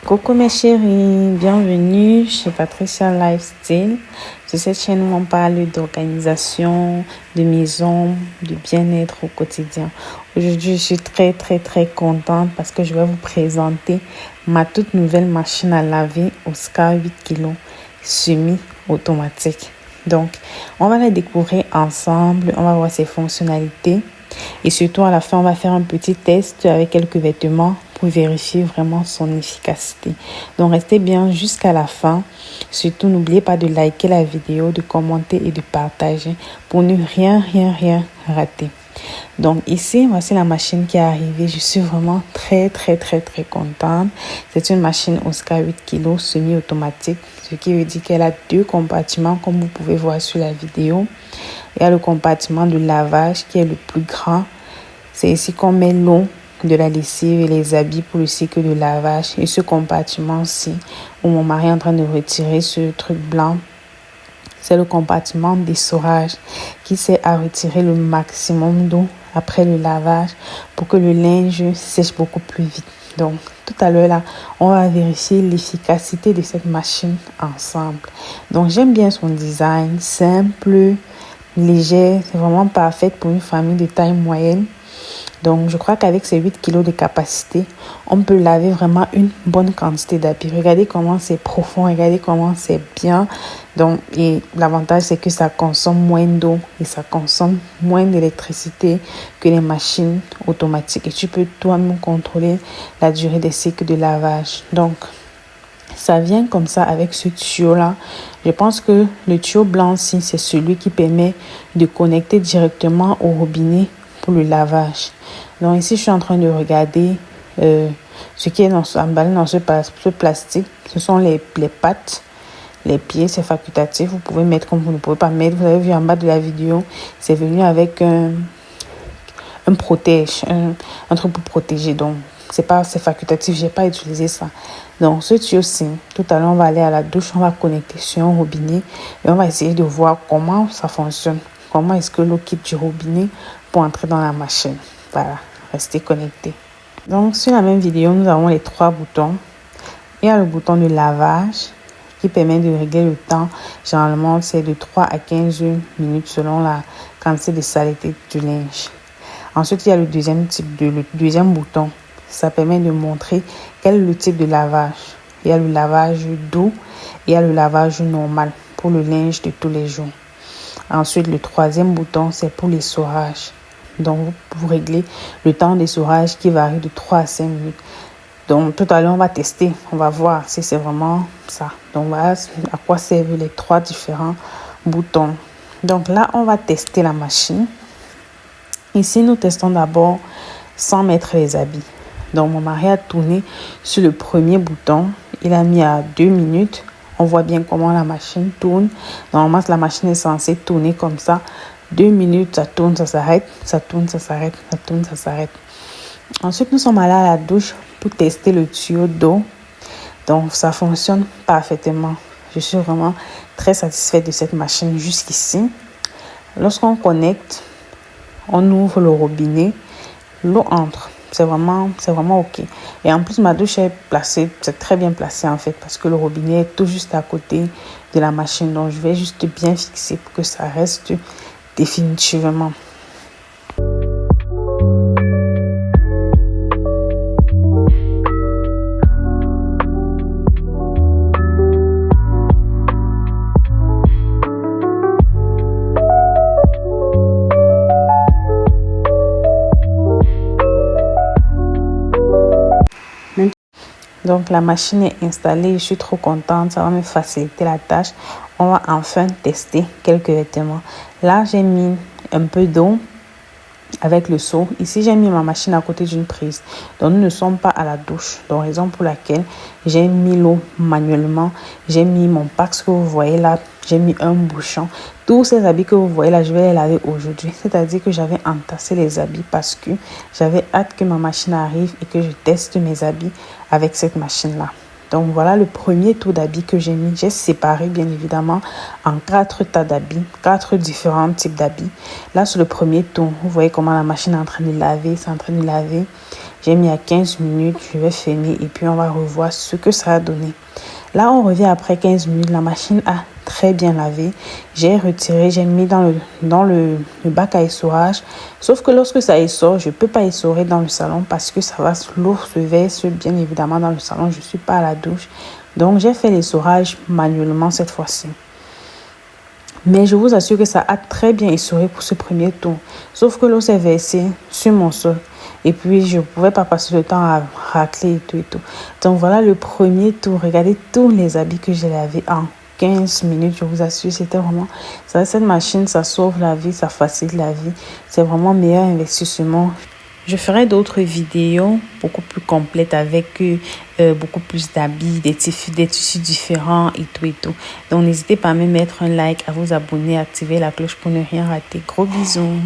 Coucou mes chéris, bienvenue chez Patricia Lifestyle. Sur cette chaîne où on parle d'organisation, de maison, de bien-être au quotidien. Aujourd'hui, je suis très contente parce que je vais vous présenter ma toute nouvelle machine à laver Oscar 8 kg semi-automatique. Donc, on va la découvrir ensemble, on va voir ses fonctionnalités. Et surtout, à la fin, on va faire un petit test avec quelques vêtements pour vérifier vraiment son efficacité. Donc, restez bien jusqu'à la fin. Surtout, n'oubliez pas de liker la vidéo, de commenter et de partager pour ne rien rater. Donc ici, voici la machine qui est arrivée. Je suis vraiment très contente. C'est une machine Oscar 8 kg semi-automatique, ce qui veut dire qu'elle a deux compartiments comme vous pouvez voir sur la vidéo. Il y a le compartiment de lavage qui est le plus grand. C'est ici qu'on met l'eau de la lessive et les habits pour le cycle de lavage. Et ce compartiment-ci, où mon mari est en train de retirer ce truc blanc, c'est le compartiment d'essorage qui sert à retirer le maximum d'eau après le lavage pour que le linge sèche beaucoup plus vite. Donc, tout à l'heure, là, on va vérifier l'efficacité de cette machine ensemble. Donc, j'aime bien son design, simple, léger. C'est vraiment parfait pour une famille de taille moyenne. Donc, je crois qu'avec ces 8 kg de capacité, on peut laver vraiment une bonne quantité d'habits. Regardez comment c'est profond, regardez comment c'est bien. Donc, et l'avantage, c'est que ça consomme moins d'eau et ça consomme moins d'électricité que les machines automatiques. Et tu peux toi-même contrôler la durée des cycles de lavage. Donc, ça vient comme ça avec ce tuyau-là. Je pense que le tuyau blanc, c'est celui qui permet de connecter directement au robinet pour le lavage. Donc ici, je suis en train de regarder ce qui est emballé dans ce plastique. Ce sont les pattes, les pieds, c'est facultatif. Vous pouvez mettre comme vous ne pouvez pas mettre. Vous avez vu en bas de la vidéo, c'est venu avec un protège, un truc pour protéger. Donc, c'est facultatif, j'ai pas utilisé ça. Donc, ce tuyau-ci, tout à l'heure, on va aller à la douche, on va connecter sur un robinet et on va essayer de voir comment ça fonctionne. Comment est-ce que l'eau quitte du robinet pour entrer dans la machine. Voilà, restez connectés. Donc, sur la même vidéo, nous avons les 3 boutons. Il y a le bouton de lavage qui permet de régler le temps. Généralement, c'est de 3 à 15 minutes selon la quantité de saleté du linge. Ensuite, il y a le deuxième bouton. Ça permet de montrer quel est le type de lavage. Il y a le lavage doux et il y a le lavage normal pour le linge de tous les jours. Ensuite, le troisième bouton, c'est pour l'essorage. Donc, vous réglez le temps d'essorage qui varie de 3 à 5 minutes. Donc, tout à l'heure, on va tester. On va voir si c'est vraiment ça. Donc, voilà à quoi servent les 3 différents boutons. Donc, là, on va tester la machine. Ici, nous testons d'abord sans mettre les habits. Donc, mon mari a tourné sur le premier bouton. Il a mis à 2 minutes. On voit bien comment la machine tourne. Normalement, la machine est censée tourner comme ça. 2 minutes, ça tourne, ça s'arrête. Ça tourne, ça s'arrête. Ça tourne, ça s'arrête. Ensuite, nous sommes allés à la douche pour tester le tuyau d'eau. Donc, ça fonctionne parfaitement. Je suis vraiment très satisfaite de cette machine jusqu'ici. Lorsqu'on connecte, on ouvre le robinet. L'eau entre. C'est vraiment OK. Et en plus, ma douche est placée, c'est très bien placé en fait, parce que le robinet est tout juste à côté de la machine. Donc, je vais juste bien fixer pour que ça reste définitivement. Donc, la machine est installée. Je suis trop contente. Ça va me faciliter la tâche. On va enfin tester quelques vêtements. Là, j'ai mis un peu d'eau avec le seau. Ici, j'ai mis ma machine à côté d'une prise. Donc, nous ne sommes pas à la douche. Donc, raison pour laquelle j'ai mis l'eau manuellement. J'ai mis mon pack, ce que vous voyez là. J'ai mis un bouchon. Tous ces habits que vous voyez là, je vais les laver aujourd'hui. C'est-à-dire que j'avais entassé les habits parce que j'avais hâte que ma machine arrive et que je teste mes habits avec cette machine-là. Donc voilà le premier tour d'habits que j'ai mis. J'ai séparé bien évidemment en 4 tas d'habits, 4 différents types d'habits. Là sur le premier tour, vous voyez comment la machine est en train de laver, c'est en train de laver. J'ai mis à 15 minutes, je vais fermer et puis on va revoir ce que ça a donné. Là, on revient après 15 minutes. La machine a très bien lavé. J'ai retiré, j'ai mis dans le bac à essorage. Sauf que lorsque ça essore, je ne peux pas essorer dans le salon parce que l'eau se verse bien évidemment dans le salon. Je ne suis pas à la douche. Donc, j'ai fait l'essorage manuellement cette fois-ci. Mais je vous assure que ça a très bien essoré pour ce premier tour. Sauf que l'eau s'est versée sur mon sol. Et puis, je ne pouvais pas passer le temps à racler et tout et tout. Donc, voilà le premier tour. Regardez tous les habits que j'ai lavés en 15 minutes. Je vous assure, c'était vraiment... Cette machine, ça sauve la vie, ça facilite la vie. C'est vraiment un meilleur investissement. Je ferai d'autres vidéos beaucoup plus complètes avec beaucoup plus d'habits, des tissus différents et tout et tout. Donc, n'hésitez pas à me mettre un like, à vous abonner, à activer la cloche pour ne rien rater. Gros bisous.